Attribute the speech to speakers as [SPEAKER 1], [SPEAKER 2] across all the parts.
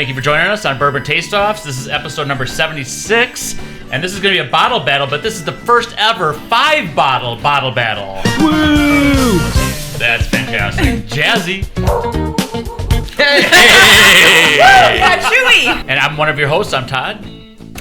[SPEAKER 1] Thank you for joining us on Bourbon Tasteoffs. This is episode number 76, and this is going to be a bottle battle, but this is the first ever 5-bottle bottle battle.
[SPEAKER 2] Woo!
[SPEAKER 1] That's fantastic. Jazzy. Hey!
[SPEAKER 3] Yeah, chewy.
[SPEAKER 1] And I'm one of your hosts. I'm Todd.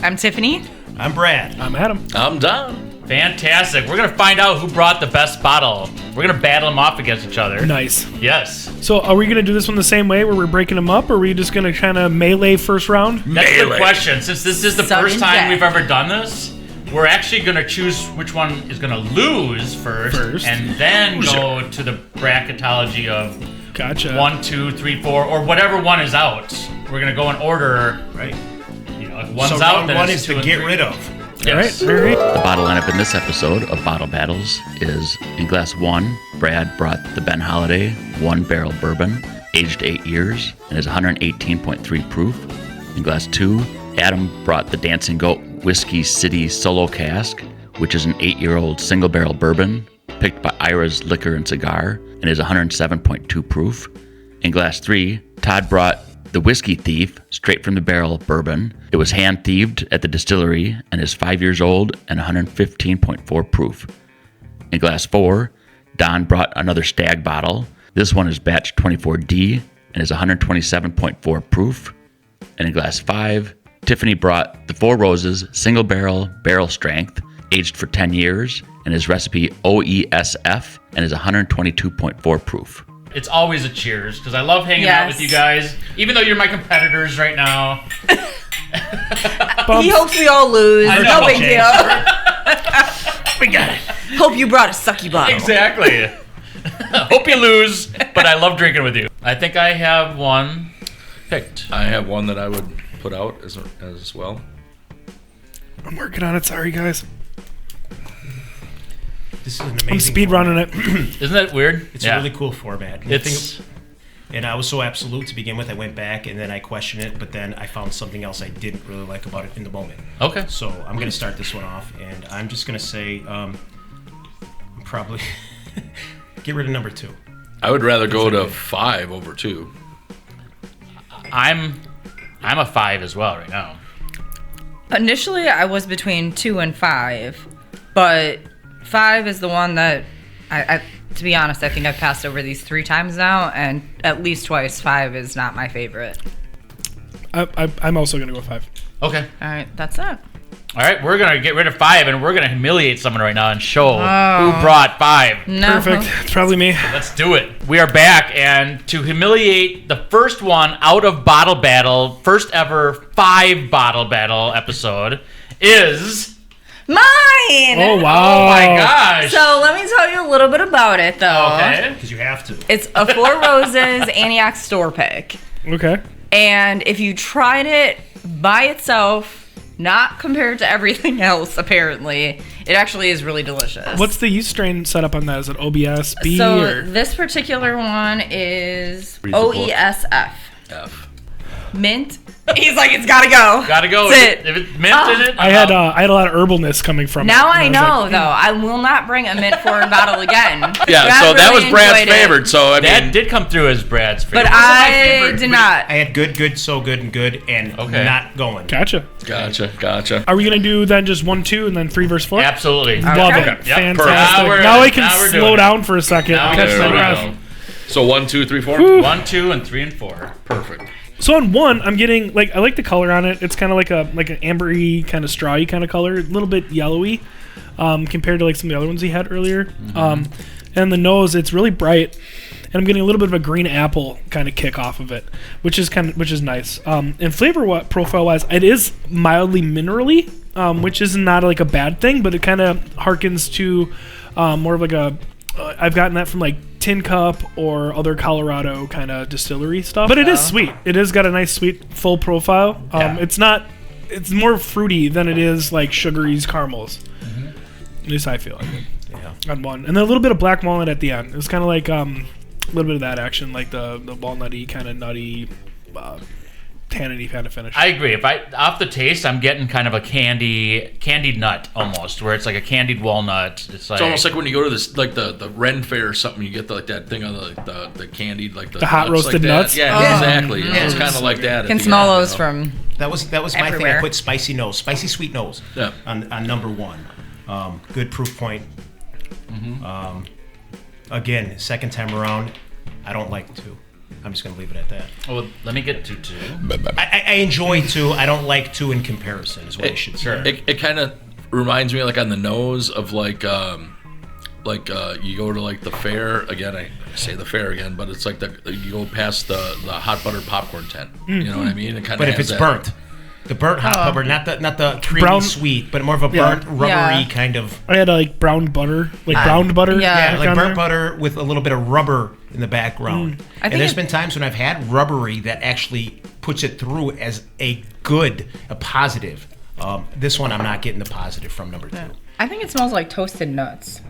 [SPEAKER 3] I'm Tiffany.
[SPEAKER 2] I'm Brad.
[SPEAKER 4] I'm Adam.
[SPEAKER 5] I'm Don.
[SPEAKER 1] Fantastic. We're going to find out who brought the best bottle. We're going to battle them off against each other.
[SPEAKER 2] Nice.
[SPEAKER 1] Yes.
[SPEAKER 2] So are we going to do this one the same way where we're breaking them up, or are we just going to kind of melee first round?
[SPEAKER 1] That's the question. Since this is the
[SPEAKER 3] Sudden
[SPEAKER 1] first time
[SPEAKER 3] death.
[SPEAKER 1] we've ever done this, we're actually going to choose which one is going to lose first, and then go to the bracketology of
[SPEAKER 2] Gotcha.
[SPEAKER 1] 1, 2, 3, 4, or whatever one is out. We're going to go in order.
[SPEAKER 4] Right.
[SPEAKER 1] You know, if one's
[SPEAKER 4] So
[SPEAKER 1] out,
[SPEAKER 4] round
[SPEAKER 1] then
[SPEAKER 4] one
[SPEAKER 1] it's
[SPEAKER 4] is
[SPEAKER 1] 2
[SPEAKER 4] to
[SPEAKER 1] and
[SPEAKER 4] get
[SPEAKER 1] 3.
[SPEAKER 4] rid of.
[SPEAKER 1] Yes.
[SPEAKER 2] All right.
[SPEAKER 5] The bottle lineup in this episode of Bottle Battles is in glass 1, Brad brought the Ben Holiday 1-barrel bourbon, aged 8 years, and is 118.3 proof. In glass 2, Adam brought the Dancing Goat Whiskey City Solo Cask, which is an 8-year-old single-barrel bourbon picked by Ira's Liquor and Cigar, and is 107.2 proof. In glass 3, Todd brought the Whiskey Thief straight from the barrel bourbon. It was hand thieved at the distillery and is 5 years old and 115.4 proof. In glass 4, Don brought another Stag bottle. This one is batch 24D and is 127.4 proof. And in glass 5, Tiffany brought the Four Roses single barrel strength, aged for 10 years, and is recipe OESF and is 122.4 proof.
[SPEAKER 1] It's always a cheers, because I love hanging out with you guys, even though you're my competitors right now.
[SPEAKER 3] He hopes we all lose.
[SPEAKER 1] I know.
[SPEAKER 3] No big deal.
[SPEAKER 1] We got it.
[SPEAKER 3] Hope you brought a sucky bottle.
[SPEAKER 1] Exactly. Hope you lose, but I love drinking with you. I think I have one picked.
[SPEAKER 5] I have one that I would put out as well.
[SPEAKER 2] I'm working on it. Sorry, guys.
[SPEAKER 4] This is an
[SPEAKER 2] I'm
[SPEAKER 4] amazing
[SPEAKER 2] speed running
[SPEAKER 4] format.
[SPEAKER 2] it.
[SPEAKER 1] Isn't that weird?
[SPEAKER 4] It's a really cool format.
[SPEAKER 1] It's
[SPEAKER 4] And I was so absolute to begin with, I went back and then I questioned it, but then I found something else I didn't really like about it in the moment.
[SPEAKER 1] okay.
[SPEAKER 4] So I'm going to start this one off, and I'm just going to say probably get rid of number 2.
[SPEAKER 5] I would rather go to 5 over 2.
[SPEAKER 1] I'm a 5 as well right now.
[SPEAKER 3] Initially, I was between 2 and 5, but 5 is the one that I to be honest, I think I've passed over these 3 times now, and at least twice 5 is not my favorite.
[SPEAKER 2] I'm also going to go 5.
[SPEAKER 1] Okay.
[SPEAKER 3] All right, that's it.
[SPEAKER 1] All right, we're going to get rid of 5, and we're going to humiliate someone right now and show who brought 5.
[SPEAKER 3] No.
[SPEAKER 2] Perfect. It's probably me.
[SPEAKER 1] Let's do it. We are back, and to humiliate the first one out of Bottle Battle, first ever 5-bottle battle episode, is...
[SPEAKER 3] Mine!
[SPEAKER 2] Oh, wow.
[SPEAKER 1] Oh my gosh.
[SPEAKER 3] So let me tell you a little bit about it, though.
[SPEAKER 1] Okay.
[SPEAKER 4] Because you have to.
[SPEAKER 3] It's a Four Roses Antioch store pick.
[SPEAKER 2] Okay.
[SPEAKER 3] And if you tried it by itself, not compared to everything else, apparently, it actually is really delicious.
[SPEAKER 2] What's the yeast strain setup on that? Is it OBS, B,
[SPEAKER 3] So
[SPEAKER 2] or?
[SPEAKER 3] this particular one is
[SPEAKER 5] Read the book.
[SPEAKER 3] OESF.
[SPEAKER 5] F.
[SPEAKER 3] Mint. He's like, it's gotta go.
[SPEAKER 1] Gotta go.
[SPEAKER 3] That's it.
[SPEAKER 1] If it's mint in it,
[SPEAKER 2] I had a lot of herbalness coming from
[SPEAKER 3] Now
[SPEAKER 2] it.
[SPEAKER 3] I
[SPEAKER 2] and was
[SPEAKER 3] know,
[SPEAKER 2] like,
[SPEAKER 3] though. I will not bring a mint forward bottle again.
[SPEAKER 5] Yeah,
[SPEAKER 3] Brad
[SPEAKER 5] so that
[SPEAKER 3] really
[SPEAKER 5] was Brad's
[SPEAKER 3] enjoyed it,
[SPEAKER 5] favorite. So I
[SPEAKER 1] that
[SPEAKER 5] mean,
[SPEAKER 1] did come through as Brad's favorite.
[SPEAKER 3] But I did not.
[SPEAKER 4] I had good, so good, and good, and
[SPEAKER 1] Okay.
[SPEAKER 4] not going.
[SPEAKER 2] Gotcha.
[SPEAKER 5] Gotcha.
[SPEAKER 2] Are we going to do then just 1, 2, and then 3 versus 4?
[SPEAKER 1] Absolutely.
[SPEAKER 2] Love
[SPEAKER 3] Okay.
[SPEAKER 2] it.
[SPEAKER 1] Yep.
[SPEAKER 2] Fantastic.
[SPEAKER 1] Perfect.
[SPEAKER 2] Now I can
[SPEAKER 1] Now we're doing
[SPEAKER 2] slow
[SPEAKER 1] it.
[SPEAKER 2] down for a second.
[SPEAKER 1] Now
[SPEAKER 2] Catch
[SPEAKER 1] there
[SPEAKER 2] my
[SPEAKER 1] we
[SPEAKER 2] breath.
[SPEAKER 1] go.
[SPEAKER 5] So 1, 2, 3, 4.
[SPEAKER 1] 1, 2, and 3 and 4.
[SPEAKER 5] Perfect.
[SPEAKER 2] So on 1, I'm getting I like the color on it. It's kind of like an ambery kind of strawy kind of color, a little bit yellowy, compared to like some of the other ones he had earlier. And the nose, it's really bright, and I'm getting a little bit of a green apple kind of kick off of it, which is nice. And flavor profile wise, it is mildly minerally, which is not like a bad thing, but it kind of harkens to more of like a. I've gotten that from like Tin Cup or other Colorado kind of distillery stuff. But it is sweet. It has got a nice sweet full profile. It's more fruity than it is like sugary caramels. At least I feel like it.
[SPEAKER 4] Yeah.
[SPEAKER 2] On 1. And then a little bit of black walnut at the end. It was kind of like a little bit of that action, like the walnutty kind of nutty tanniny kind of finish.
[SPEAKER 1] I agree. If off the taste, I'm getting kind of a candied nut almost, where it's like a candied walnut. It's
[SPEAKER 6] almost like when you go to this, like the Ren Fair or something, you get like that thing on the candied, like
[SPEAKER 2] the hot
[SPEAKER 6] nuts
[SPEAKER 2] roasted
[SPEAKER 6] like
[SPEAKER 2] nuts.
[SPEAKER 6] Yeah, exactly. It's kind of like that.
[SPEAKER 3] Can smell those from.
[SPEAKER 4] That was my thing. I
[SPEAKER 3] everywhere.
[SPEAKER 4] put spicy sweet nose on number one. Good proof point. Again, second time around, I don't like 2. I'm just going to leave it at that.
[SPEAKER 1] Well, let me get to 2.
[SPEAKER 4] I enjoy 2. I don't like 2 in comparison, is what I should say.
[SPEAKER 6] It kind of reminds me, like, on the nose of, like you go to, like, the fair. Again, I say the fair again, but it's like you go past the hot buttered popcorn tent. You know what I mean? It kind of.
[SPEAKER 4] But if it's burnt. The burnt hot pepper, not the creamy
[SPEAKER 2] Brown-
[SPEAKER 4] sweet, but more of a burnt, rubbery kind of.
[SPEAKER 2] I had like browned butter, browned butter.
[SPEAKER 3] Yeah.
[SPEAKER 4] Like
[SPEAKER 2] on
[SPEAKER 4] burnt
[SPEAKER 2] there.
[SPEAKER 4] butter with a little bit of rubber in the background.
[SPEAKER 3] I
[SPEAKER 4] And
[SPEAKER 3] think
[SPEAKER 4] there's been times when I've had rubbery that actually puts it through as a positive. This one I'm not getting the positive from number 2.
[SPEAKER 3] I think it smells like toasted nuts.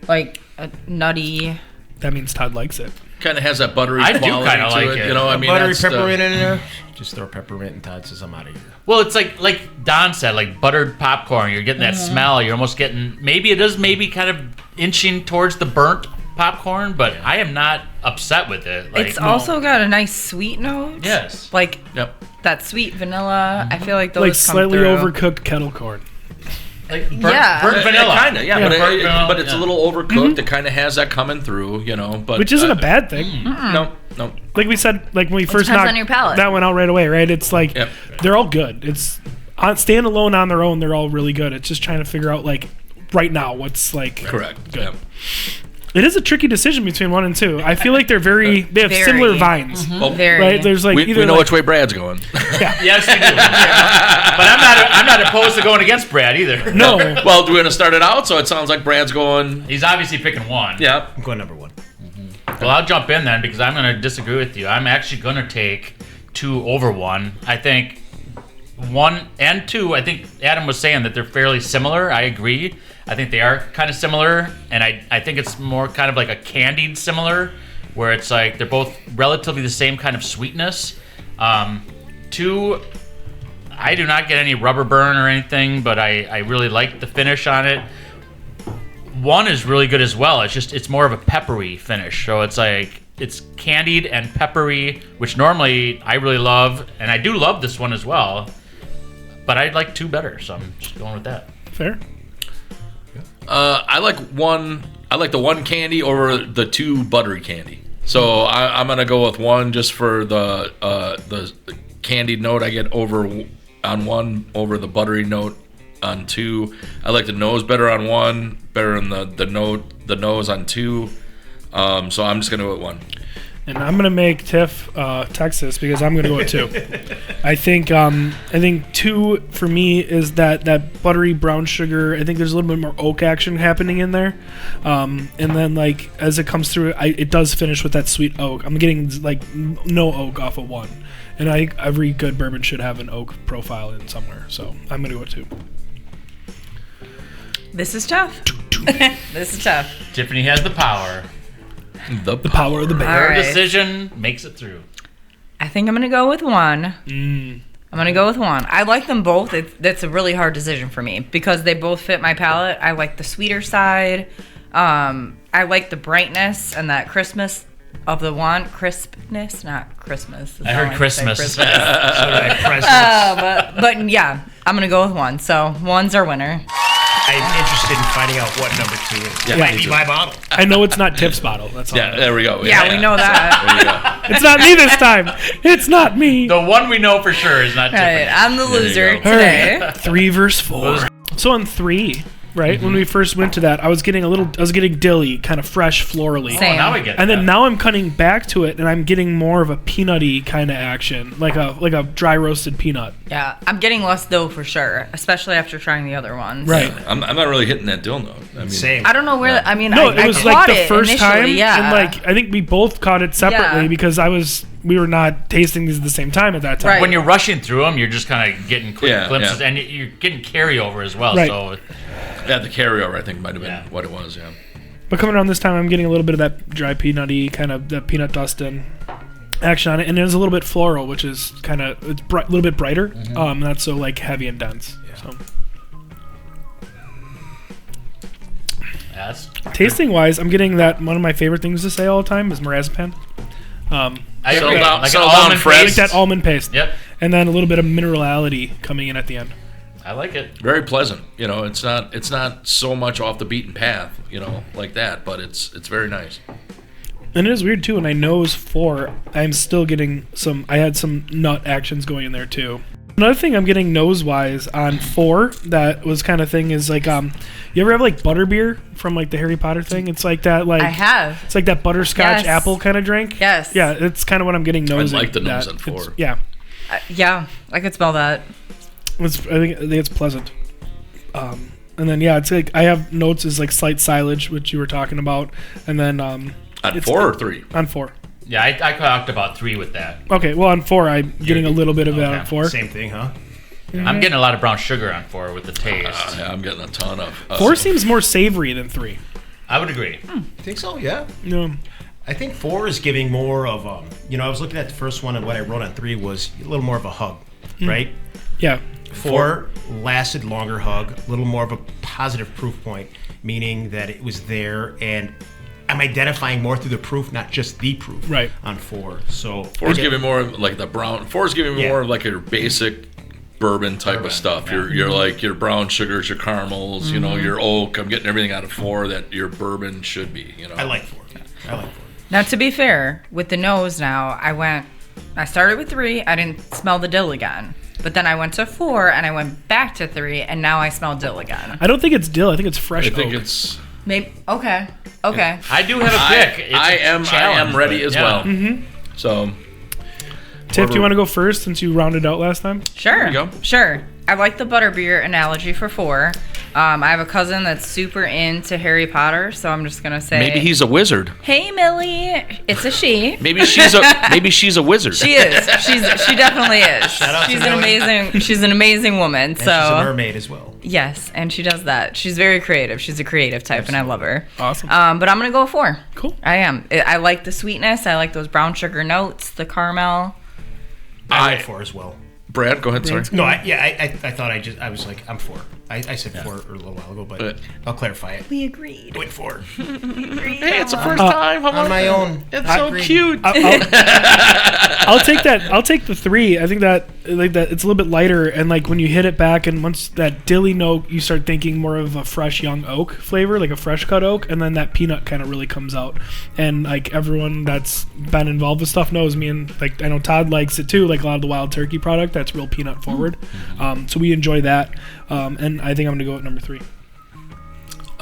[SPEAKER 3] Like a nutty.
[SPEAKER 2] That means Todd likes it.
[SPEAKER 6] kind of has that buttery
[SPEAKER 1] I do
[SPEAKER 6] quality
[SPEAKER 1] kinda
[SPEAKER 6] to
[SPEAKER 1] like
[SPEAKER 6] it.
[SPEAKER 1] it.
[SPEAKER 6] You know, I mean,
[SPEAKER 4] buttery
[SPEAKER 6] that's
[SPEAKER 4] peppermint in there. Just throw peppermint and Todd says I'm out of here.
[SPEAKER 1] Well, it's like Don said, like buttered popcorn. You're getting that smell. You're almost getting, maybe it is kind of inching towards the burnt popcorn, but I am not upset with it. Like,
[SPEAKER 3] It's also got a nice sweet note.
[SPEAKER 1] Yes.
[SPEAKER 3] Like
[SPEAKER 6] Yep.
[SPEAKER 3] that sweet vanilla. I feel like those
[SPEAKER 2] Like
[SPEAKER 3] come
[SPEAKER 2] slightly
[SPEAKER 3] through.
[SPEAKER 2] overcooked kettle corn.
[SPEAKER 1] like burnt,
[SPEAKER 3] Yeah.
[SPEAKER 1] burnt vanilla.
[SPEAKER 6] Kind of, yeah,
[SPEAKER 2] Yeah.
[SPEAKER 6] but,
[SPEAKER 1] Burnt vanilla,
[SPEAKER 6] but it's a
[SPEAKER 1] yeah.
[SPEAKER 6] little overcooked. It kind of has that coming through, you know. But
[SPEAKER 2] Which isn't a bad thing.
[SPEAKER 6] No.
[SPEAKER 2] Like we said, like when we first
[SPEAKER 3] depends
[SPEAKER 2] knocked
[SPEAKER 3] on your palate.
[SPEAKER 2] that one out right away, right? It's like
[SPEAKER 6] Yep.
[SPEAKER 2] they're all good. It's on standalone on their own, they're all really good. It's just trying to figure out like right now what's like
[SPEAKER 6] Correct.
[SPEAKER 2] Good.
[SPEAKER 6] Yeah.
[SPEAKER 2] It is a tricky decision between 1 and 2. I feel like they have
[SPEAKER 3] Very.
[SPEAKER 2] similar vines,
[SPEAKER 6] Well,
[SPEAKER 3] Very.
[SPEAKER 2] right? There's like
[SPEAKER 6] we
[SPEAKER 2] either
[SPEAKER 6] know
[SPEAKER 2] like,
[SPEAKER 6] which way Brad's going.
[SPEAKER 1] Yes, we do. But I'm not opposed to going against Brad either.
[SPEAKER 2] no.
[SPEAKER 6] Well, we're gonna start it out, so it sounds like Brad's going.
[SPEAKER 1] He's obviously picking one.
[SPEAKER 6] Yeah.
[SPEAKER 4] I'm going number 1.
[SPEAKER 1] Well, I'll jump in then because I'm going to disagree with you. I'm actually going to take 2 over 1. I think 1 and 2, I think Adam was saying that they're fairly similar. I agree. I think they are kind of similar, and I think it's more kind of like a candied similar, where it's like they're both relatively the same kind of sweetness. 2, I do not get any rubber burn or anything, but I really like the finish on it. 1 is really good as well. It's more of a peppery finish. So it's like it's candied and peppery, which normally I really love, and I do love this one as well. But I like 2 better, so I'm just going with that.
[SPEAKER 2] Fair.
[SPEAKER 6] I like one. I like the 1 candy over the 2 buttery candy. So I'm gonna go with 1 just for the candied note I get over on 1 over the buttery note on 2. I like the nose better on 1, better in the nose on 2. So I'm just gonna go with 1.
[SPEAKER 2] And I'm gonna make Tiff Texas because I'm gonna go with 2. I think 2 for me is that buttery brown sugar. I think there's a little bit more oak action happening in there, and then like as it comes through, it does finish with that sweet oak. I'm getting like no oak off of 1, and every good bourbon should have an oak profile in somewhere. So I'm gonna go with 2.
[SPEAKER 3] This is tough. This is tough.
[SPEAKER 1] Tiffany has the power.
[SPEAKER 6] The
[SPEAKER 2] Power of the bear.
[SPEAKER 3] All
[SPEAKER 1] Her
[SPEAKER 3] right.
[SPEAKER 1] decision makes it through.
[SPEAKER 3] I think I'm gonna go with 1. I'm gonna go with 1. I like them both. That's a really hard decision for me because they both fit my palate. I like the sweeter side. I like the brightness and that Christmas of the 1. Crispness, not Christmas. That's
[SPEAKER 1] I
[SPEAKER 3] how
[SPEAKER 1] heard
[SPEAKER 3] say
[SPEAKER 1] Christmas.
[SPEAKER 3] But yeah, I'm gonna go with 1. So 1's our winner.
[SPEAKER 4] I'm interested in finding out what number 2 is.
[SPEAKER 6] Yeah,
[SPEAKER 4] Might
[SPEAKER 6] me
[SPEAKER 4] be
[SPEAKER 6] too.
[SPEAKER 4] my bottle.
[SPEAKER 2] I know it's not Tiff's bottle. That's all. I
[SPEAKER 6] Yeah,
[SPEAKER 2] know.
[SPEAKER 6] there we go.
[SPEAKER 3] Yeah, we know that.
[SPEAKER 6] There you go.
[SPEAKER 2] It's not me this time. It's not me.
[SPEAKER 1] The one we know for sure is not
[SPEAKER 3] All right,
[SPEAKER 1] Tiffany.
[SPEAKER 3] I'm the loser
[SPEAKER 6] go.
[SPEAKER 3] today.
[SPEAKER 2] 3 versus 4. So on 3, right when we first went to that, I was getting dilly, kind of fresh, florally.
[SPEAKER 3] Same.
[SPEAKER 1] Oh, now we get
[SPEAKER 2] And
[SPEAKER 1] that.
[SPEAKER 2] then now I'm cutting back to it, and I'm getting more of a peanutty kind of action, like a dry roasted peanut.
[SPEAKER 3] Yeah, I'm getting less dough for sure, especially after trying the other ones.
[SPEAKER 2] Right.
[SPEAKER 6] I'm not really hitting that dill note. I mean,
[SPEAKER 4] Same.
[SPEAKER 3] I don't know where. I mean,
[SPEAKER 2] No,
[SPEAKER 3] I
[SPEAKER 2] it was
[SPEAKER 3] caught
[SPEAKER 2] like the
[SPEAKER 3] it
[SPEAKER 2] first
[SPEAKER 3] initially,
[SPEAKER 2] time,
[SPEAKER 3] yeah.
[SPEAKER 2] and like I think we both caught it separately
[SPEAKER 3] Yeah.
[SPEAKER 2] because we were not tasting these at the same time at that time.
[SPEAKER 3] Right.
[SPEAKER 1] when you're rushing through them, you're just kind of getting quick
[SPEAKER 6] Yeah,
[SPEAKER 1] glimpses,
[SPEAKER 6] yeah.
[SPEAKER 1] and you're getting carryover as well.
[SPEAKER 2] Right.
[SPEAKER 1] So
[SPEAKER 6] yeah, the carryover I think might have been
[SPEAKER 1] Yeah.
[SPEAKER 6] what it was. Yeah.
[SPEAKER 2] But coming around this time, I'm getting a little bit of that dry peanutty kind of that peanut dust in. action on it, and it is a little bit floral, which is kind of a little bit brighter, not so like heavy and dense. So
[SPEAKER 1] Yes.
[SPEAKER 2] tasting wise, I'm getting that one of my favorite things to say all the time is marzipan.
[SPEAKER 1] I
[SPEAKER 6] Settle
[SPEAKER 1] agree.
[SPEAKER 6] down-
[SPEAKER 1] Like an
[SPEAKER 6] settle down,
[SPEAKER 1] almond
[SPEAKER 6] Fred.
[SPEAKER 2] Like
[SPEAKER 1] paste.
[SPEAKER 2] that almond paste.
[SPEAKER 1] Yep.
[SPEAKER 2] And then a little bit of minerality coming in at the end.
[SPEAKER 1] I like it.
[SPEAKER 6] Very pleasant. It's not so much off the beaten path, like that, but it's very nice.
[SPEAKER 2] And it is weird too. When I nose 4, I'm still getting I had some nut actions going in there too. Another thing I'm getting nose wise on 4 that was kind of thing is like you ever have like butterbeer from like the Harry Potter thing? It's like that like
[SPEAKER 3] I have.
[SPEAKER 2] It's like that butterscotch
[SPEAKER 3] Yes.
[SPEAKER 2] apple kind of drink.
[SPEAKER 3] Yes.
[SPEAKER 2] Yeah, it's kind of what I'm getting nose.
[SPEAKER 6] like the nose
[SPEAKER 2] that.
[SPEAKER 6] on 4.
[SPEAKER 2] It's- Yeah.
[SPEAKER 3] Yeah, I could smell that.
[SPEAKER 2] I think it's pleasant. And then it's like I have notes as like slight silage, which you were talking about, and then
[SPEAKER 6] On
[SPEAKER 2] it's
[SPEAKER 6] 4 or 3?
[SPEAKER 2] on 4.
[SPEAKER 1] Yeah, I talked about 3 with that.
[SPEAKER 2] Okay, well on 4 I'm getting a little bit of that
[SPEAKER 1] Okay.
[SPEAKER 2] on 4.
[SPEAKER 4] Same thing, huh?
[SPEAKER 1] I'm getting a lot of brown sugar on 4 with the taste.
[SPEAKER 6] Yeah, I'm getting a ton of.
[SPEAKER 2] 4 seems more savory than 3.
[SPEAKER 1] I would agree.
[SPEAKER 4] Think so? Yeah.
[SPEAKER 2] No.
[SPEAKER 4] I think 4 is giving more of I was looking at the first one, and what I wrote on 3 was a little more of a hug, right?
[SPEAKER 2] Yeah.
[SPEAKER 4] 4 lasted longer hug, a little more of a positive proof point, meaning that it was there, and I'm identifying more through the proof, not just the proof.
[SPEAKER 2] Right.
[SPEAKER 4] On 4, so
[SPEAKER 6] 4's giving more of, like the brown. 4's giving me
[SPEAKER 4] Yeah.
[SPEAKER 6] more of like your basic bourbon type of stuff.
[SPEAKER 4] yeah.
[SPEAKER 6] You're like your brown sugars, your caramels, your oak. I'm getting everything out of 4 that your bourbon should be.
[SPEAKER 4] I like 4. I like 4.
[SPEAKER 3] Now, to be fair, with the nose now, I started with 3, I didn't smell the dill again. But then I went to 4, and I went back to 3, and now I smell dill again.
[SPEAKER 2] I don't think it's dill. I think it's fresh
[SPEAKER 6] I think
[SPEAKER 2] oak.
[SPEAKER 6] it's.
[SPEAKER 3] Maybe, okay.
[SPEAKER 1] I do have a pick. It's
[SPEAKER 6] I
[SPEAKER 1] a
[SPEAKER 6] am
[SPEAKER 1] challenge,
[SPEAKER 6] ready
[SPEAKER 1] but
[SPEAKER 6] as
[SPEAKER 1] yeah.
[SPEAKER 6] well. So
[SPEAKER 2] Tiff, do you want to go first since you rounded out last time?
[SPEAKER 3] Sure.
[SPEAKER 6] you go.
[SPEAKER 3] Sure. I like the butterbeer analogy for 4. I have a cousin that's super into Harry Potter, so I'm just gonna say
[SPEAKER 6] maybe he's a wizard.
[SPEAKER 3] Hey Millie, it's a she.
[SPEAKER 6] Maybe she's a wizard.
[SPEAKER 3] She is. She definitely is.
[SPEAKER 4] out to Millie.
[SPEAKER 3] She's an amazing woman.
[SPEAKER 4] And
[SPEAKER 3] So
[SPEAKER 4] she's a mermaid as well.
[SPEAKER 3] yes, and she does that. She's very creative. She's a creative type, and I love her.
[SPEAKER 2] Awesome.
[SPEAKER 3] But I'm gonna go 4.
[SPEAKER 2] Cool.
[SPEAKER 3] I am. I like the sweetness. I like those brown sugar notes, the caramel.
[SPEAKER 4] I like 4 as well.
[SPEAKER 6] Brad, go ahead. Sorry.
[SPEAKER 4] No, I thought I was like, I'm 4. I said 4 a little while ago, but I'll clarify it.
[SPEAKER 3] We agreed.
[SPEAKER 4] I went 4.
[SPEAKER 6] Hey, it's the first time.
[SPEAKER 4] On my own.
[SPEAKER 6] It's
[SPEAKER 4] I
[SPEAKER 6] so
[SPEAKER 4] agreed.
[SPEAKER 6] cute.
[SPEAKER 2] I'll take that. I'll take the 3. I think that it's a little bit lighter, and like when you hit it back, and once that dilly note, you start thinking more of a fresh young oak flavor, like a fresh cut oak, and then that peanut kind of really comes out. And like everyone that's been involved with stuff knows me, and like I know Todd likes it too. Like a lot of the Wild Turkey product, that's real peanut forward. So we enjoy that, and I think I'm gonna go at number 3.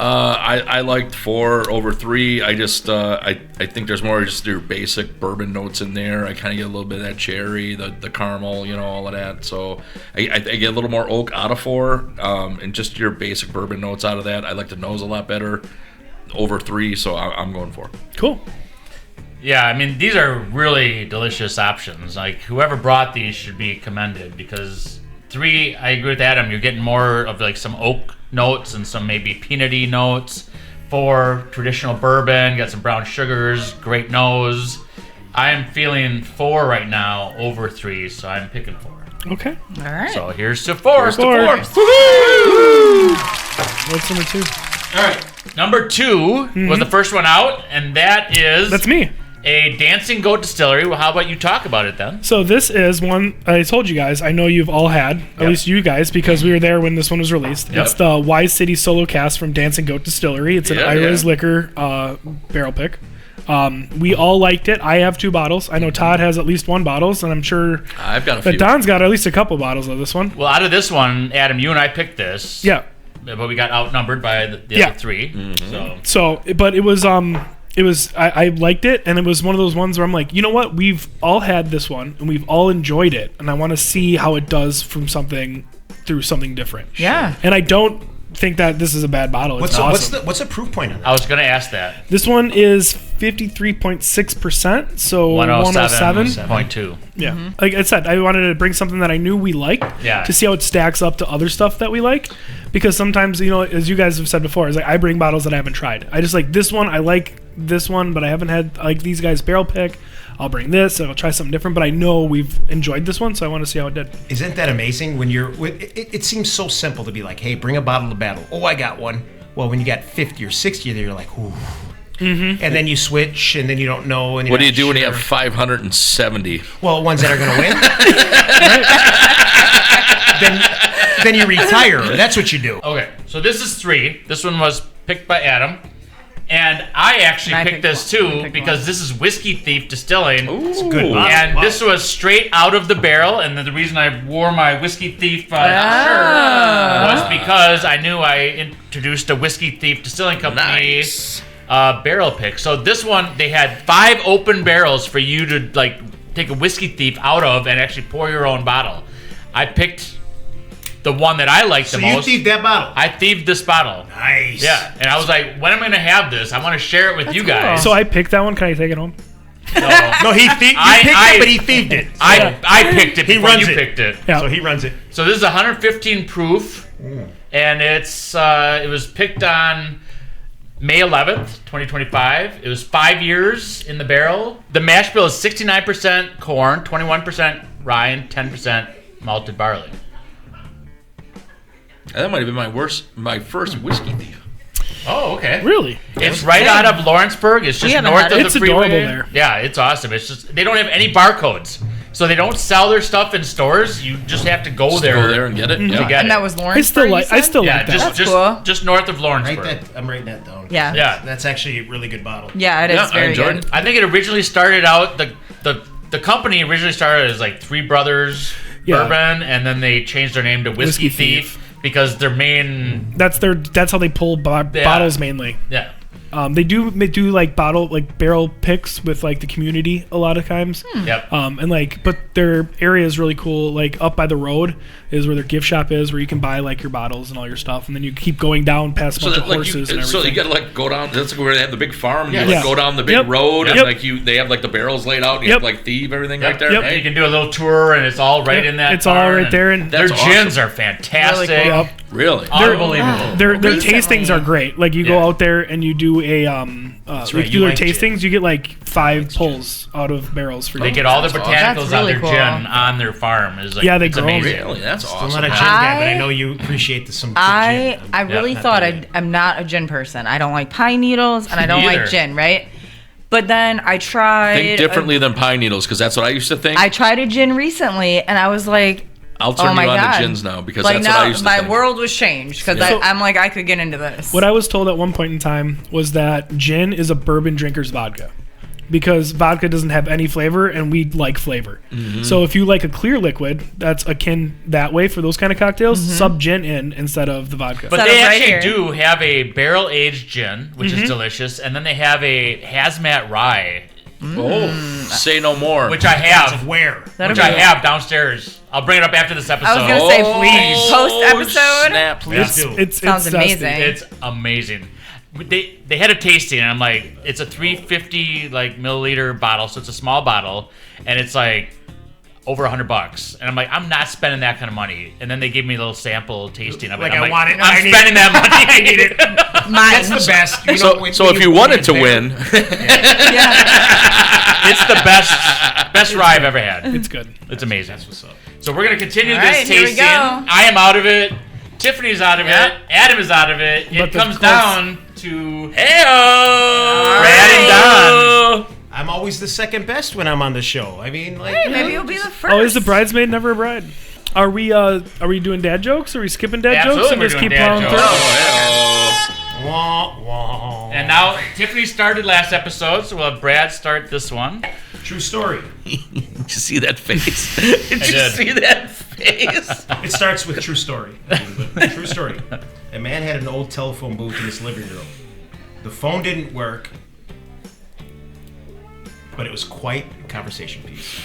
[SPEAKER 6] I liked 4 over 3. I just I think there's more just your basic bourbon notes in there. I kind of get a little bit of that cherry, the caramel, all of that. So I get a little more oak out of 4, and just your basic bourbon notes out of that. I like the nose a lot better over 3, so I'm going 4.
[SPEAKER 2] Cool.
[SPEAKER 1] Yeah, I mean, these are really delicious options. Like, whoever brought these should be commended because 3, I agree with Adam, you're getting more of like some oak notes and some maybe peanutty notes. 4, traditional bourbon, got some brown sugars, great nose. I am feeling 4 right now over 3, so I'm picking 4.
[SPEAKER 2] Okay.
[SPEAKER 3] All right.
[SPEAKER 1] So here's to 4.
[SPEAKER 2] Four.
[SPEAKER 1] Woo-hoo!
[SPEAKER 2] What's number 2?
[SPEAKER 1] All right. Number 2 was the first one out, and that is
[SPEAKER 2] That's me.
[SPEAKER 1] a Dancing Goat Distillery. Well, how about you talk about it then?
[SPEAKER 2] So this is one I told you guys. I know you've all had, at least you guys, because we were there when this one was released.
[SPEAKER 1] Yep.
[SPEAKER 2] It's the Wise City Solo Cast from Dancing Goat Distillery. It's an
[SPEAKER 6] Yeah,
[SPEAKER 2] Ira's
[SPEAKER 6] yeah.
[SPEAKER 2] liquor barrel pick. We all liked it. I have 2 bottles. I know Todd has at least 1 bottle, and I'm sure
[SPEAKER 6] I've got a few.
[SPEAKER 2] that Don's got at least a couple bottles of this one.
[SPEAKER 1] Well, out of this one, Adam, you and I picked this.
[SPEAKER 2] Yeah.
[SPEAKER 1] But we got outnumbered by the
[SPEAKER 2] Yeah.
[SPEAKER 1] other 3.
[SPEAKER 2] So, but it was I liked it, and it was one of those ones where I'm like, you know what? We've all had this one, and we've all enjoyed it, and I want to see how it does through something different.
[SPEAKER 3] Yeah.
[SPEAKER 2] And I don't think that this is a bad bottle. It's awesome.
[SPEAKER 4] What's the proof point on that?
[SPEAKER 1] I was going to ask that.
[SPEAKER 2] This one is 53.6%, so 107.
[SPEAKER 1] 107.2.
[SPEAKER 2] Yeah. Like I said, I wanted to bring something that I knew we liked
[SPEAKER 1] Yeah.
[SPEAKER 2] to see how it stacks up to other stuff that we like. Because sometimes, as you guys have said before, is like I bring bottles that I haven't tried. I just like this one, I like this one, but I haven't had like these guys barrel pick. I'll bring this, and I'll try something different. But I know we've enjoyed this one, so I want to see how it did.
[SPEAKER 4] Isn't that amazing? When it seems so simple to be like, hey, bring a bottle to battle. Oh, I got one. Well, when you got 50 or 60 there, you're like, ooh. Mm-hmm. And then you switch, and then you don't know. And
[SPEAKER 6] what do you do when you have 570?
[SPEAKER 4] Well, ones that are going to win. Then you retire. That's what you do.
[SPEAKER 1] Okay, so this is 3. This one was picked by Adam. And I actually picked this too because this is Whiskey Thief Distilling.
[SPEAKER 6] Ooh.
[SPEAKER 4] It's a good bottle.
[SPEAKER 1] And this was straight out of the barrel. And the reason I wore my Whiskey Thief shirt was because I knew I introduced a Whiskey Thief Distilling Company barrel pick. So this one, they had 5 open barrels for you to like take a Whiskey Thief out of and actually pour your own bottle. I picked the one that I liked the most.
[SPEAKER 4] So you thieved that bottle?
[SPEAKER 1] I thieved this bottle.
[SPEAKER 4] Nice.
[SPEAKER 1] Yeah, and I was like, when am I going to have this? I want to share it with you guys.
[SPEAKER 2] So I picked that one. Can I take it home?
[SPEAKER 4] No, he picked it, but he thieved it.
[SPEAKER 1] I picked it before you picked it.
[SPEAKER 2] Yeah.
[SPEAKER 4] So he runs it.
[SPEAKER 1] So this is 115 proof, and it was picked on May 11th, 2025. It was 5 years in the barrel. The mash bill is 69% corn, 21% rye, and 10% malted barley.
[SPEAKER 6] That might have been my first Whiskey Thief.
[SPEAKER 1] Oh, okay.
[SPEAKER 2] Really?
[SPEAKER 1] It's right out of Lawrenceburg. It's just
[SPEAKER 3] haven't
[SPEAKER 1] north
[SPEAKER 3] had
[SPEAKER 1] of
[SPEAKER 3] it.
[SPEAKER 1] the
[SPEAKER 2] It's
[SPEAKER 1] freeway.
[SPEAKER 2] adorable there.
[SPEAKER 1] Yeah, it's awesome. It's just they don't have any barcodes, so they don't sell their stuff in stores. You just have to go there.
[SPEAKER 6] Go there and get it.
[SPEAKER 1] to
[SPEAKER 6] Yeah.
[SPEAKER 1] get
[SPEAKER 3] And
[SPEAKER 1] it.
[SPEAKER 3] that was Lawrence.
[SPEAKER 2] I still like
[SPEAKER 1] Yeah,
[SPEAKER 2] that.
[SPEAKER 3] That's cool.
[SPEAKER 1] just north of Lawrenceburg.
[SPEAKER 4] I'm writing that down.
[SPEAKER 3] Yeah.
[SPEAKER 1] Yeah,
[SPEAKER 4] That's actually a really good bottle.
[SPEAKER 3] Yeah, it is
[SPEAKER 6] Yeah, I
[SPEAKER 3] very
[SPEAKER 6] enjoyed
[SPEAKER 3] good.
[SPEAKER 6] it.
[SPEAKER 1] I think it originally started out the company originally started as like Three Brothers Bourbon, and then they changed their name to Whiskey Thief because their main
[SPEAKER 2] That's how they pull bottles mainly.
[SPEAKER 1] yeah.
[SPEAKER 2] They do like barrel picks with like the community a lot of times.
[SPEAKER 1] Yep.
[SPEAKER 2] But their area is really cool. Like up by the road is where their gift shop is, where you can buy like your bottles and all your stuff, and then you keep going down past a bunch of horses and everything.
[SPEAKER 6] So you gotta like go down. That's where they have the big farm. And you
[SPEAKER 2] Yeah.
[SPEAKER 6] like go down the big
[SPEAKER 2] Yep.
[SPEAKER 6] road,
[SPEAKER 2] Yep.
[SPEAKER 6] and like they have like the barrels laid out. And you
[SPEAKER 2] Yep.
[SPEAKER 6] have to like thieve everything
[SPEAKER 1] Yep.
[SPEAKER 6] right there.
[SPEAKER 2] Yep.
[SPEAKER 1] And
[SPEAKER 6] Hey,
[SPEAKER 1] you can do a little tour, and it's all right in that.
[SPEAKER 2] It's all
[SPEAKER 1] barn,
[SPEAKER 2] right
[SPEAKER 1] and
[SPEAKER 2] there, and
[SPEAKER 1] their
[SPEAKER 6] That's
[SPEAKER 1] gins
[SPEAKER 6] awesome.
[SPEAKER 1] are fantastic.
[SPEAKER 3] Really cool.
[SPEAKER 2] Yep.
[SPEAKER 6] really?
[SPEAKER 1] Unbelievable.
[SPEAKER 2] Their
[SPEAKER 3] Recently-
[SPEAKER 2] tastings are great. Like you go out there and you do a
[SPEAKER 4] right,
[SPEAKER 2] you
[SPEAKER 4] you
[SPEAKER 2] do their
[SPEAKER 4] like gin.
[SPEAKER 2] tastings. You get like 5 pulls out of barrels for
[SPEAKER 1] They
[SPEAKER 2] you.
[SPEAKER 1] get all the
[SPEAKER 6] That's
[SPEAKER 1] botanicals
[SPEAKER 3] awesome.
[SPEAKER 1] out of their
[SPEAKER 3] That's really
[SPEAKER 1] gin
[SPEAKER 3] cool.
[SPEAKER 1] on their farm. It's like,
[SPEAKER 2] Yeah, they
[SPEAKER 1] it's
[SPEAKER 2] grow 'em.
[SPEAKER 1] amazing.
[SPEAKER 6] Really? That's
[SPEAKER 4] I'm
[SPEAKER 6] awesome.
[SPEAKER 4] not a gin guy, but
[SPEAKER 3] I-
[SPEAKER 4] I know you appreciate some good
[SPEAKER 3] I
[SPEAKER 4] gin.
[SPEAKER 3] really
[SPEAKER 4] not
[SPEAKER 3] thought
[SPEAKER 4] doing it.
[SPEAKER 3] I'm not a gin person. I don't like pine needles and I don't
[SPEAKER 1] Me either.
[SPEAKER 3] like gin, right? But then I tried.
[SPEAKER 6] Think differently than pine needles, because that's what I used to think.
[SPEAKER 3] I tried a gin recently, and I was like,
[SPEAKER 6] I'll turn
[SPEAKER 3] oh my
[SPEAKER 6] you on
[SPEAKER 3] God.
[SPEAKER 6] to gins now, because
[SPEAKER 3] like
[SPEAKER 6] that's
[SPEAKER 3] now
[SPEAKER 6] what I used to
[SPEAKER 3] my
[SPEAKER 6] think.
[SPEAKER 3] world was changed because
[SPEAKER 2] So-
[SPEAKER 3] I'm like I could get into this.
[SPEAKER 2] What I was told at one point in time was that gin is a bourbon drinker's vodka. Because vodka doesn't have any flavor and we like flavor.
[SPEAKER 6] Mm-hmm.
[SPEAKER 2] So if you like a clear liquid that's akin that way for those kind of cocktails, sub gin in instead of the vodka.
[SPEAKER 1] But
[SPEAKER 3] Set
[SPEAKER 1] they
[SPEAKER 3] up right
[SPEAKER 1] actually
[SPEAKER 3] here.
[SPEAKER 1] do have a barrel aged gin, which is delicious, and then they have a hazmat rye,
[SPEAKER 6] Oh, say no more.
[SPEAKER 1] which I have,
[SPEAKER 4] Where?
[SPEAKER 3] That'll
[SPEAKER 1] which
[SPEAKER 3] be
[SPEAKER 1] I
[SPEAKER 3] good.
[SPEAKER 1] have downstairs. I'll bring it up after this episode.
[SPEAKER 3] I was gonna say, please post episode.
[SPEAKER 6] Snap.
[SPEAKER 4] Please do.
[SPEAKER 2] it's
[SPEAKER 3] Sounds
[SPEAKER 2] zesty.
[SPEAKER 3] amazing.
[SPEAKER 1] It's amazing. They had a tasting, and I'm like, it's a 350 like milliliter bottle, so it's a small bottle, and it's like over $100. And I'm like, I'm not spending that kind of money. And then they gave me a little sample tasting of it.
[SPEAKER 4] Like,
[SPEAKER 1] I'm
[SPEAKER 4] I want it.
[SPEAKER 1] I'm
[SPEAKER 4] I need
[SPEAKER 1] spending that money. I need it.
[SPEAKER 4] That's the best. You know,
[SPEAKER 6] So,
[SPEAKER 4] when-
[SPEAKER 6] so
[SPEAKER 4] when
[SPEAKER 6] if you wanted to
[SPEAKER 4] there-
[SPEAKER 6] win,
[SPEAKER 1] It's the best rye I've ever had.
[SPEAKER 2] It's good.
[SPEAKER 1] It's amazing. That's what's up. So we're gonna continue
[SPEAKER 3] All
[SPEAKER 1] this
[SPEAKER 3] right, here we
[SPEAKER 1] tasting.
[SPEAKER 3] go.
[SPEAKER 1] I am out of it. Tiffany's out of
[SPEAKER 3] Yep.
[SPEAKER 1] it. Adam is out of it.
[SPEAKER 2] But
[SPEAKER 1] It
[SPEAKER 2] the
[SPEAKER 1] comes
[SPEAKER 2] close-
[SPEAKER 1] down to
[SPEAKER 6] Heyo!
[SPEAKER 1] Brad and Don.
[SPEAKER 4] I'm always the second best when I'm on the show. I mean, like,
[SPEAKER 3] Hey, maybe you'll be the first.
[SPEAKER 2] Oh, is the bridesmaid never a bride? Are we doing dad jokes? Are we skipping dad
[SPEAKER 1] Absolutely,
[SPEAKER 2] jokes and
[SPEAKER 1] we're
[SPEAKER 2] just
[SPEAKER 1] doing
[SPEAKER 2] keep
[SPEAKER 1] dad
[SPEAKER 2] plowing
[SPEAKER 1] jokes.
[SPEAKER 2] through?
[SPEAKER 4] wah, wah.
[SPEAKER 1] And now Tiffany started last episode, so we'll have Brad start this one.
[SPEAKER 4] True story.
[SPEAKER 6] Did you see that face? Did you
[SPEAKER 1] did.
[SPEAKER 6] see that face?
[SPEAKER 4] It starts with true story. True story. A man had an old telephone booth in his living room. The phone didn't work, but it was quite a conversation piece.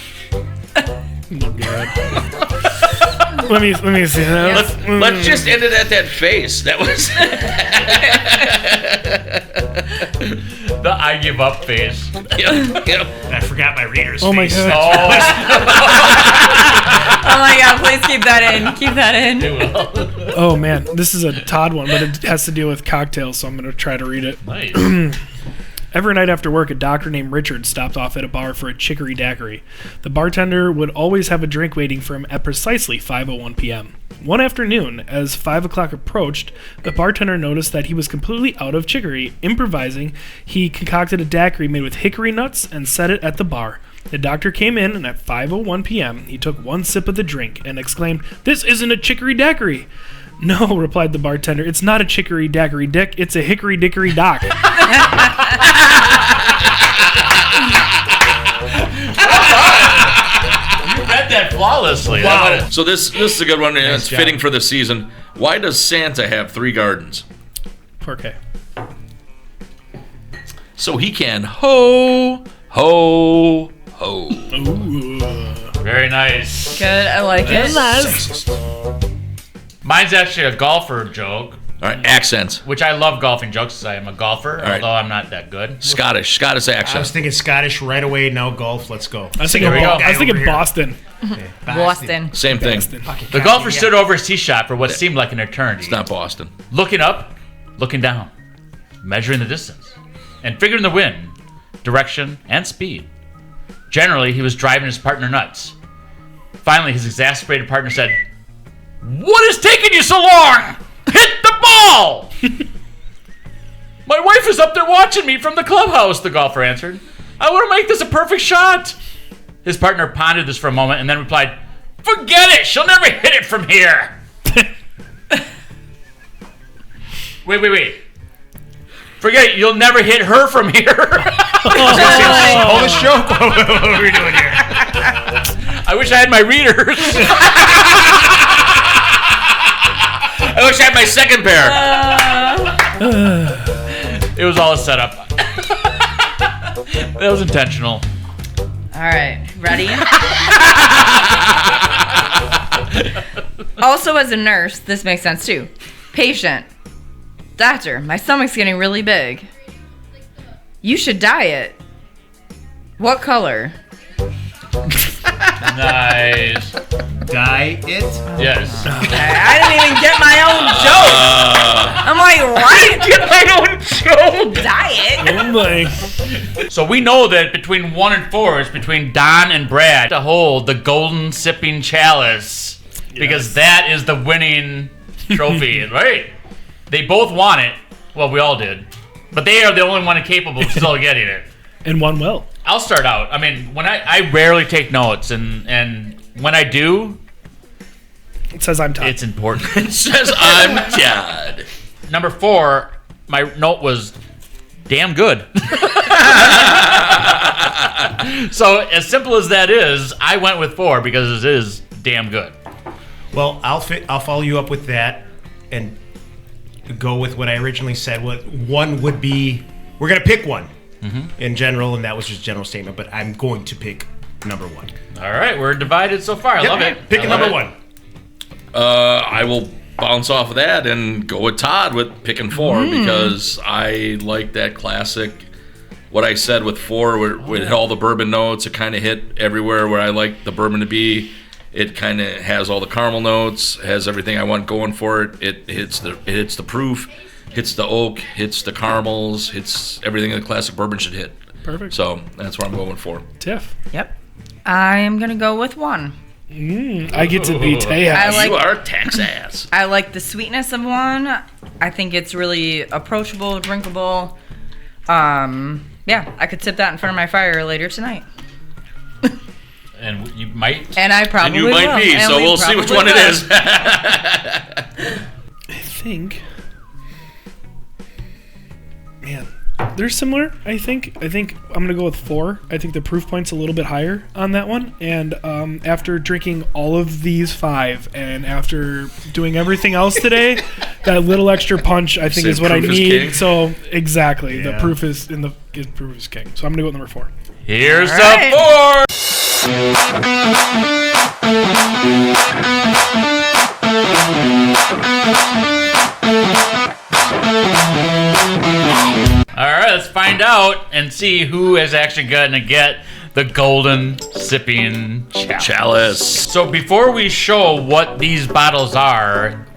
[SPEAKER 2] Let me see that.
[SPEAKER 6] Let's just end it at that face. That was.
[SPEAKER 1] The I give up phase.
[SPEAKER 6] Yep.
[SPEAKER 4] I forgot my reader's
[SPEAKER 2] Oh my
[SPEAKER 4] face.
[SPEAKER 2] god.
[SPEAKER 1] Oh,
[SPEAKER 3] Oh my god, please keep that in. Keep that in.
[SPEAKER 2] Oh man, this is a Todd one, but it has to deal with cocktails, so I'm gonna try to read it.
[SPEAKER 1] nice.
[SPEAKER 2] Every night after work, a doctor named Richard stopped off at a bar for a chicory daiquiri. The bartender would always have a drink waiting for him at precisely 5:01 p.m. One afternoon, as 5 o'clock approached, the bartender noticed that he was completely out of chicory. Improvising, he concocted a daiquiri made with hickory nuts and set it at the bar. The doctor came in, and at 5:01 p.m., he took one sip of the drink and exclaimed, "This isn't a chicory daiquiri." "No," replied the bartender, "it's not a chicory daiquiri, Dick. It's a hickory dickory dock."
[SPEAKER 1] You read that flawlessly.
[SPEAKER 4] Wow.
[SPEAKER 6] So this is a good one, and it's
[SPEAKER 4] job.
[SPEAKER 6] fitting for the season. Why does Santa have 3 gardens?
[SPEAKER 2] Okay.
[SPEAKER 6] So he can ho, ho, ho.
[SPEAKER 1] Very nice.
[SPEAKER 3] Good, I like it.
[SPEAKER 1] Mine's actually a golfer joke,
[SPEAKER 6] All right, accents.
[SPEAKER 1] which I love golfing jokes because I am a golfer,
[SPEAKER 6] right.
[SPEAKER 1] although I'm not that good.
[SPEAKER 6] Scottish
[SPEAKER 4] I was
[SPEAKER 6] accent.
[SPEAKER 4] thinking Scottish right away. Now golf. Let's go.
[SPEAKER 2] I was thinking,
[SPEAKER 1] There we go.
[SPEAKER 2] Boston.
[SPEAKER 3] Boston.
[SPEAKER 6] Same thing.
[SPEAKER 1] The golfer stood over his tee shot for what seemed like an eternity.
[SPEAKER 6] It's not Boston.
[SPEAKER 1] Looking up, looking down, measuring the distance, and figuring the wind, direction, and speed. Generally, he was driving his partner nuts. Finally, his exasperated partner said, "What is taking you so long? Hit the ball!" "My wife is up there watching me from the clubhouse," the golfer answered. "I want to make this a perfect shot." His partner pondered this for a moment and then replied, "Forget it! She'll never hit it from here." Wait. Forget it, you'll never hit her from here.
[SPEAKER 4] Hold the show. What are we doing here?
[SPEAKER 1] I wish I had my readers.
[SPEAKER 6] I wish I had my second pair.
[SPEAKER 1] It was all a setup. That was intentional.
[SPEAKER 3] All right, ready? Also, as a nurse, this makes sense too. Patient. Doctor, my stomach's getting really big. You should diet. What color?
[SPEAKER 1] Nice.
[SPEAKER 4] Die it.
[SPEAKER 1] Yes.
[SPEAKER 3] I didn't even get my own joke. I'm like, what?
[SPEAKER 1] Get my own joke.
[SPEAKER 3] Diet?
[SPEAKER 2] Oh my.
[SPEAKER 1] So we know that between 1 and 4 is between Don and Brad to hold the golden sipping chalice because that is the winning trophy, right? They both want it. Well, we all did. But they are the only one capable of still getting it.
[SPEAKER 2] And one will.
[SPEAKER 1] I'll start out. I mean, when I rarely take notes, and when I do,
[SPEAKER 2] It says I'm Todd.
[SPEAKER 1] it's important.
[SPEAKER 6] It says I'm Todd.
[SPEAKER 1] Number 4, my note was damn good. So as simple as that is, I went with 4 because it is damn good.
[SPEAKER 4] Well, I'll follow you up with that and go with what I originally said. What one would be? We're gonna pick one in general, and that was just a general statement. But I'm going to pick number 1.
[SPEAKER 1] All right, we're divided so far. I love it.
[SPEAKER 4] Picking
[SPEAKER 1] I love
[SPEAKER 4] number
[SPEAKER 1] it.
[SPEAKER 4] 1.
[SPEAKER 6] I will bounce off of that and go with Todd with picking 4 because I like that classic. What I said with 4, where it hit all the bourbon notes, it kind of hit everywhere where I like the bourbon to be. It kind of has all the caramel notes, has everything I want going for it. It hits the proof, hits the oak, hits the caramels, hits everything that classic bourbon should hit.
[SPEAKER 2] Perfect.
[SPEAKER 6] So that's what I'm going for.
[SPEAKER 2] Tiff.
[SPEAKER 3] Yep. I am going to go with 1.
[SPEAKER 2] I get to be Tejas.
[SPEAKER 3] I like-
[SPEAKER 6] You are a tax ass.
[SPEAKER 3] I like the sweetness of 1. I think it's really approachable, drinkable. Yeah, I could sip that in front of my fire later tonight.
[SPEAKER 1] And you might.
[SPEAKER 3] And I probably
[SPEAKER 6] And you might
[SPEAKER 3] will.
[SPEAKER 6] be,
[SPEAKER 3] And
[SPEAKER 6] so
[SPEAKER 3] we
[SPEAKER 6] we'll see which
[SPEAKER 3] probably
[SPEAKER 6] one it
[SPEAKER 3] will.
[SPEAKER 6] is.
[SPEAKER 2] I think. Man, they're similar. I think I'm gonna go with 4. I think the proof point's a little bit higher on that one. And after drinking all of these 5, and after doing everything else today, that little extra punch I think
[SPEAKER 6] Say
[SPEAKER 2] is what I
[SPEAKER 6] proof is
[SPEAKER 2] need.
[SPEAKER 6] king.
[SPEAKER 2] So exactly, the
[SPEAKER 4] Yeah.
[SPEAKER 2] proof is proof is king. So I'm gonna go with number 4.
[SPEAKER 1] Here's
[SPEAKER 3] All right.
[SPEAKER 1] the 4. All right, let's find out and see who is actually going to get the golden sipping
[SPEAKER 6] Chalice.
[SPEAKER 1] So before we show what these bottles are,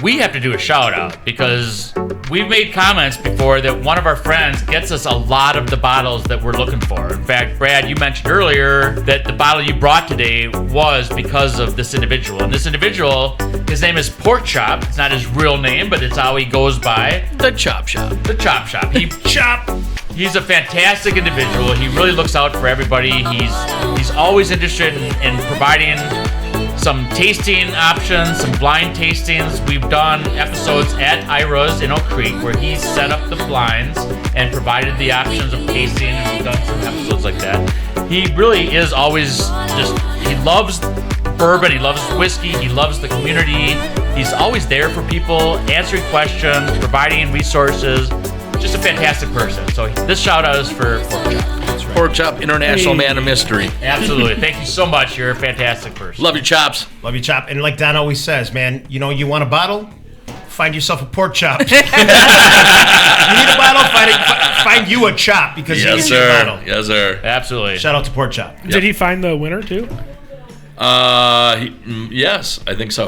[SPEAKER 1] we have to do a shout out because we've made comments before that one of our friends gets us a lot of the bottles that we're looking for. In fact, Brad, you mentioned earlier that the bottle you brought today was because of this individual. And this individual, his name is Pork Chop. It's not his real name, but it's how he goes by.
[SPEAKER 6] The Chop Shop.
[SPEAKER 1] The Chop Shop. He's a fantastic individual. He really looks out for everybody. He's always interested in providing some tasting options, some blind tastings. We've done episodes at Ira's in Oak Creek where he's set up the blinds and provided the options of tasting, and we've done some episodes like that. He really is always he loves bourbon, he loves whiskey, he loves the community. He's always there for people, answering questions, providing resources. Just a fantastic person. So this shout out is for Pork Chop.
[SPEAKER 6] Pork Chop, international man of mystery.
[SPEAKER 1] Absolutely. Thank you so much. You're a fantastic person.
[SPEAKER 6] Love you, Chops.
[SPEAKER 4] Love you, Chop. And like Don always says, man, you know, you want a bottle? Find yourself a pork chop. You need a bottle? Find you a chop because you need a bottle.
[SPEAKER 6] Yes, sir.
[SPEAKER 1] Absolutely.
[SPEAKER 4] Shout out to Pork Chop.
[SPEAKER 2] Yep. Did he find the winner too?
[SPEAKER 6] Yes, I think so.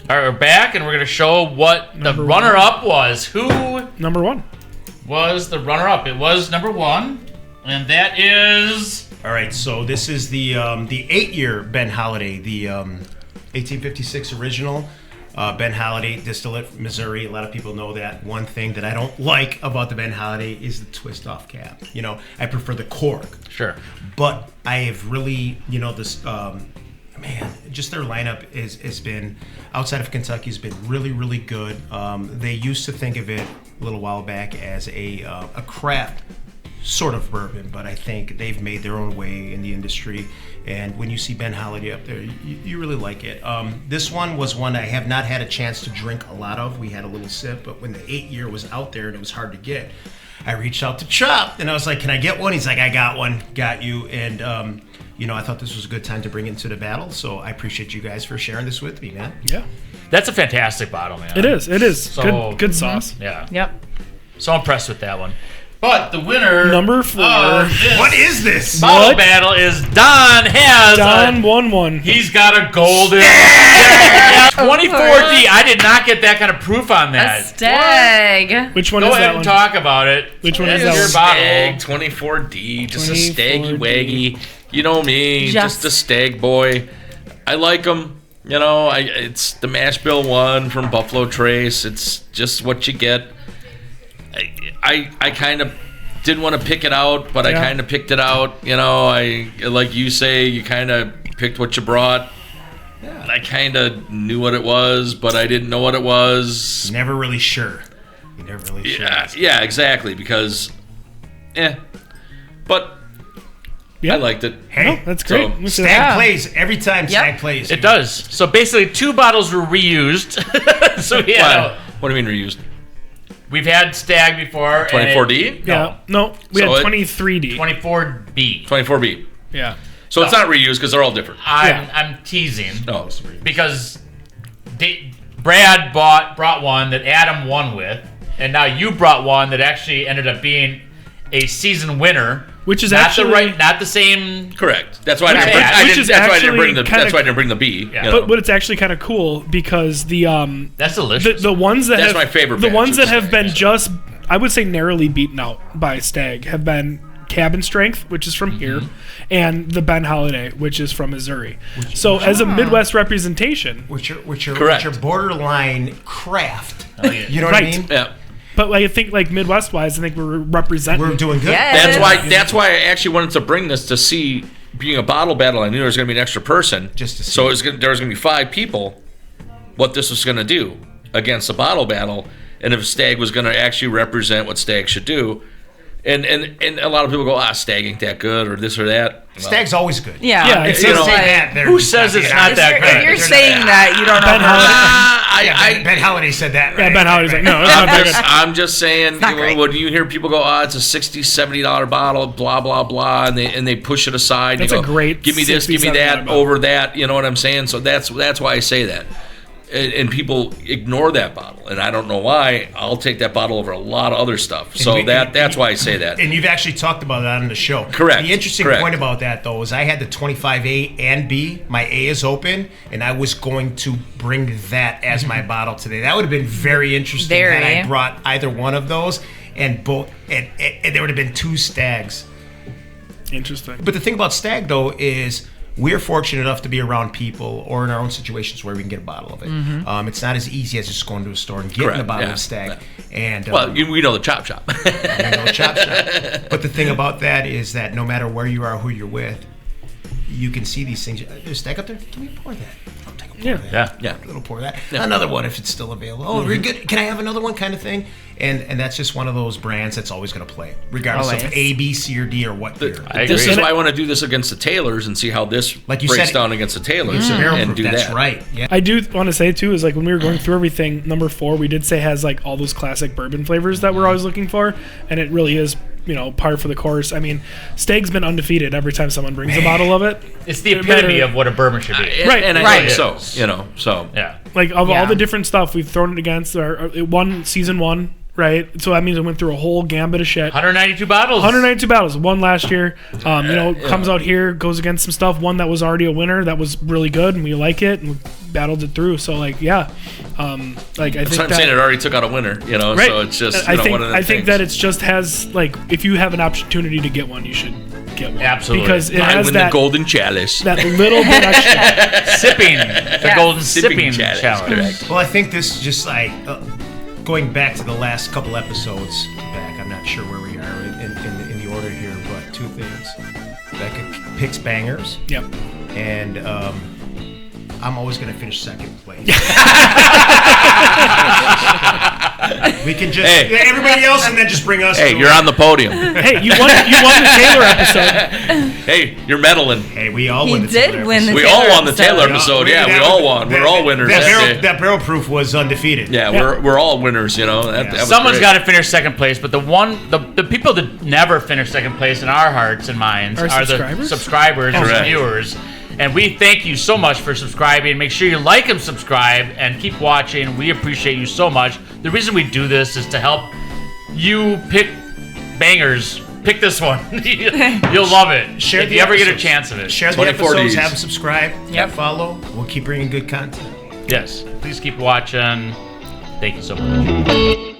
[SPEAKER 1] All right, we're back, and we're going to show what the runner-up was. Who
[SPEAKER 2] number one
[SPEAKER 1] was the runner-up? It was number one, and that is...
[SPEAKER 4] All right, so this is the 8-year Ben Holiday, the 1856 original Ben Holiday distillate, Missouri. A lot of people know that. One thing that I don't like about the Ben Holiday is the twist-off cap. You know, I prefer the cork.
[SPEAKER 1] Sure.
[SPEAKER 4] But I have really, you know, this... man, just their lineup has been, outside of Kentucky, has been really, really good. They used to think of it a little while back as a craft sort of bourbon, but I think they've made their own way in the industry. And when you see Ben Holiday up there, you really like it. This one was one I have not had a chance to drink a lot of. We had a little sip, but when the 8-year was out there and it was hard to get, I reached out to Chop and I was like, can I get one? He's like, I got one, got you. And, you know, I thought this was a good time to bring it into the battle, so I appreciate you guys for sharing this with me, man.
[SPEAKER 2] Yeah.
[SPEAKER 1] That's a fantastic bottle, man.
[SPEAKER 2] It is.
[SPEAKER 1] So,
[SPEAKER 2] good sauce.
[SPEAKER 1] Yeah.
[SPEAKER 3] Yep.
[SPEAKER 1] So impressed with that one. But the winner...
[SPEAKER 2] Number 4.
[SPEAKER 4] What is this?
[SPEAKER 1] Bottle battle is Don has...
[SPEAKER 2] Don won one.
[SPEAKER 1] He's got a golden... 24D. I did not get that kind of proof on
[SPEAKER 3] A
[SPEAKER 1] that.
[SPEAKER 3] stag.
[SPEAKER 2] Which one
[SPEAKER 1] Go
[SPEAKER 2] is
[SPEAKER 1] ahead
[SPEAKER 2] that
[SPEAKER 1] and
[SPEAKER 2] one?
[SPEAKER 1] talk about it.
[SPEAKER 2] Which one
[SPEAKER 1] That's
[SPEAKER 2] is that
[SPEAKER 1] your
[SPEAKER 2] one?
[SPEAKER 1] bottle.
[SPEAKER 6] Stag 24D, just a
[SPEAKER 2] 24D.
[SPEAKER 6] staggy waggy. You know me, just a stag boy. I like them. You know, it's the mash bill one from Buffalo Trace. It's just what you get. I kind of didn't want to pick it out, but I kind of picked it out. You know, like you say, you kind of picked what you brought. Yeah. And I kind of knew what it was, but I didn't know what it was.
[SPEAKER 4] Never really sure. You're never really sure.
[SPEAKER 6] Yeah, exactly. Because, but I liked it.
[SPEAKER 4] Hey,
[SPEAKER 2] No, that's great.
[SPEAKER 6] So,
[SPEAKER 4] Stag plays every time. Stag plays.
[SPEAKER 1] It does. So basically, 2 bottles were reused. So we had...
[SPEAKER 6] What do you mean reused?
[SPEAKER 1] We've had Stag before.
[SPEAKER 6] 24D?
[SPEAKER 2] Yeah. No, we had 23D.
[SPEAKER 1] 24B.
[SPEAKER 6] 24B.
[SPEAKER 2] Yeah.
[SPEAKER 6] So it's not reused because they're all different.
[SPEAKER 1] I'm teasing.
[SPEAKER 6] Oh.
[SPEAKER 1] Because Brad brought one that Adam won with, and now you brought one that actually ended up being a season winner.
[SPEAKER 2] Which is
[SPEAKER 1] not
[SPEAKER 2] actually
[SPEAKER 1] not the same.
[SPEAKER 6] Correct. That's why I didn't bring the B.
[SPEAKER 1] Yeah.
[SPEAKER 6] You know.
[SPEAKER 2] But it's actually kind of cool because the
[SPEAKER 1] That's delicious.
[SPEAKER 2] the ones that
[SPEAKER 6] That's
[SPEAKER 2] have
[SPEAKER 6] my favorite
[SPEAKER 2] the
[SPEAKER 6] batch
[SPEAKER 2] ones
[SPEAKER 6] of
[SPEAKER 2] that have
[SPEAKER 6] Stag,
[SPEAKER 2] been
[SPEAKER 6] so.
[SPEAKER 2] just I would say narrowly beaten out by Stag have been Cabin Strength, which is from here, and the Ben Holiday, which is from Missouri. So as a Midwest representation,
[SPEAKER 4] Which are
[SPEAKER 6] Correct.
[SPEAKER 4] borderline craft.
[SPEAKER 1] yeah.
[SPEAKER 4] You know what I
[SPEAKER 2] Right.
[SPEAKER 4] mean?
[SPEAKER 6] Yeah.
[SPEAKER 2] but like, I think like Midwest wise, I think we're representing.
[SPEAKER 4] We're doing good.
[SPEAKER 3] Yes.
[SPEAKER 6] That's why I actually wanted to bring this to see. Being a bottle battle, I knew there was going to be an extra person.
[SPEAKER 4] Just to see.
[SPEAKER 6] So there was going to be 5 people. What this was going to do against a bottle battle, and if Stag was going to actually represent what Stag should do. And a lot of people go, Stag ain't that good, or this or that. Well,
[SPEAKER 4] Stag's always good.
[SPEAKER 3] Yeah.
[SPEAKER 2] Yeah,
[SPEAKER 3] It's
[SPEAKER 2] it's-
[SPEAKER 4] You
[SPEAKER 3] just
[SPEAKER 4] know,
[SPEAKER 3] like-
[SPEAKER 1] Who says it's not that
[SPEAKER 3] if
[SPEAKER 1] good?
[SPEAKER 3] you're saying that, you don't know.
[SPEAKER 2] Ben Holiday.
[SPEAKER 4] Ben Holiday said that, right?
[SPEAKER 2] Yeah, Ben Holiday's like, no, it's not that good.
[SPEAKER 6] I'm just saying,
[SPEAKER 3] not great.
[SPEAKER 6] when you hear people go, it's a $60, $70 bottle, blah, blah, blah, and they push it aside.
[SPEAKER 2] That's
[SPEAKER 6] and
[SPEAKER 2] a
[SPEAKER 6] you go,
[SPEAKER 2] great
[SPEAKER 6] give me this,
[SPEAKER 2] $60,
[SPEAKER 6] give me that,
[SPEAKER 2] $70
[SPEAKER 6] over that, you know what I'm saying? So that's why I say that. and people ignore that bottle, and I don't know why. I'll take that bottle over a lot of other stuff. So that's why I say that.
[SPEAKER 4] And you've actually talked about that on the show.
[SPEAKER 6] Correct.
[SPEAKER 4] The interesting
[SPEAKER 6] Correct.
[SPEAKER 4] point about that, though, is I had the 25A and B. My A is open, and I was going to bring that as my bottle today. That would have been very interesting had I brought either one of those, and both, and there would have been 2 stags.
[SPEAKER 2] Interesting.
[SPEAKER 4] But the thing about stag, though, is we're fortunate enough to be around people or in our own situations where we can get a bottle of it. It's not as easy as just going to a store and getting
[SPEAKER 6] Correct.
[SPEAKER 4] a bottle
[SPEAKER 6] Yeah.
[SPEAKER 4] of stag. And
[SPEAKER 6] we know the chop shop.
[SPEAKER 4] chop shop. But the thing about that is that no matter where you are, who you're with, you can see these things. There's stag up there. Can we pour that? I'll take a pour of that.
[SPEAKER 6] Yeah.
[SPEAKER 4] A little pour of that. Another one if it's still available. Oh, we're good. Can I have another one? Kind of thing. And that's just one of those brands that's always going to play, regardless of A, B, C, or D, or what beer.
[SPEAKER 6] This is why I want to do this against the Taylors and see how this
[SPEAKER 4] Like you
[SPEAKER 6] breaks
[SPEAKER 4] said,
[SPEAKER 6] down against the Taylors
[SPEAKER 4] It's a barrel
[SPEAKER 6] and
[SPEAKER 4] proof.
[SPEAKER 6] do
[SPEAKER 4] That's
[SPEAKER 6] that.
[SPEAKER 4] right. Yeah.
[SPEAKER 2] I do want to say too is like when we were going through everything, number 4 we did say has like all those classic bourbon flavors that we're always looking for, and it really is, you know, par for the course. I mean, Stag's been undefeated every time someone brings a bottle of it.
[SPEAKER 1] It's the epitome of what a bourbon should be.
[SPEAKER 2] Right.
[SPEAKER 6] And I
[SPEAKER 3] Right.
[SPEAKER 6] think so, you know, so.
[SPEAKER 1] Yeah.
[SPEAKER 2] Like of
[SPEAKER 3] Yeah.
[SPEAKER 2] all the different stuff we've thrown it against, it won season 1, right? So that means it went through a whole gambit of shit.
[SPEAKER 1] 192 bottles.
[SPEAKER 2] 192 battles, one last year. Comes out here, goes against some stuff. One that was already a winner that was really good, and we like it, and we battled it through. So like, yeah, I think
[SPEAKER 6] That's what I'm saying. It already took out a winner, you know,
[SPEAKER 2] right.
[SPEAKER 6] so it's just,
[SPEAKER 2] I
[SPEAKER 6] you know,
[SPEAKER 2] think
[SPEAKER 6] one of the
[SPEAKER 2] I think
[SPEAKER 6] things.
[SPEAKER 2] that it's just has like if you have an opportunity to get one, you should get one.
[SPEAKER 1] Absolutely.
[SPEAKER 2] Because it
[SPEAKER 6] I
[SPEAKER 2] has
[SPEAKER 6] win
[SPEAKER 2] that
[SPEAKER 6] the golden chalice.
[SPEAKER 2] that little bit extra.
[SPEAKER 1] Sipping. The golden sipping
[SPEAKER 6] challenge.
[SPEAKER 1] challenge.
[SPEAKER 6] Correct.
[SPEAKER 4] Well, I think this is just like going back to the last couple episodes back. I'm not sure where we are in the order here, but 2 things. Becca picks bangers,
[SPEAKER 2] Yep.
[SPEAKER 4] and I'm always going to finish second place. We can just everybody else, and then just bring us.
[SPEAKER 6] Hey,
[SPEAKER 4] to
[SPEAKER 6] you're
[SPEAKER 4] it.
[SPEAKER 6] on the podium.
[SPEAKER 2] Hey, you won the Taylor episode.
[SPEAKER 6] Hey, you're meddling.
[SPEAKER 4] Hey, we all
[SPEAKER 3] He
[SPEAKER 4] won the
[SPEAKER 3] did
[SPEAKER 4] Taylor
[SPEAKER 3] win the
[SPEAKER 4] episode.
[SPEAKER 6] We
[SPEAKER 3] Taylor
[SPEAKER 6] all won the Taylor
[SPEAKER 3] episode.
[SPEAKER 6] episode. Yeah, we all won. We're all winners that day.
[SPEAKER 4] That barrel proof was undefeated.
[SPEAKER 6] Yeah, we're all winners, you know. That was
[SPEAKER 1] Someone's
[SPEAKER 6] great.
[SPEAKER 1] got to finish second place, but the people that never finish second place in our hearts and minds
[SPEAKER 2] Our
[SPEAKER 1] are
[SPEAKER 2] subscribers?
[SPEAKER 1] the subscribers and
[SPEAKER 6] Correct.
[SPEAKER 1] viewers. And we thank you so much for subscribing. Make sure you like and subscribe and keep watching. We appreciate you so much. The reason we do this is to help you pick bangers. Pick this one. You'll love it.
[SPEAKER 4] Share
[SPEAKER 1] if
[SPEAKER 4] the
[SPEAKER 1] you ever get a
[SPEAKER 4] episodes.
[SPEAKER 1] chance of it.
[SPEAKER 4] Share the
[SPEAKER 6] 24
[SPEAKER 4] episodes,
[SPEAKER 6] days.
[SPEAKER 4] have them subscribe, follow. We'll keep bringing good content.
[SPEAKER 1] Yes. Please keep watching. Thank you so much.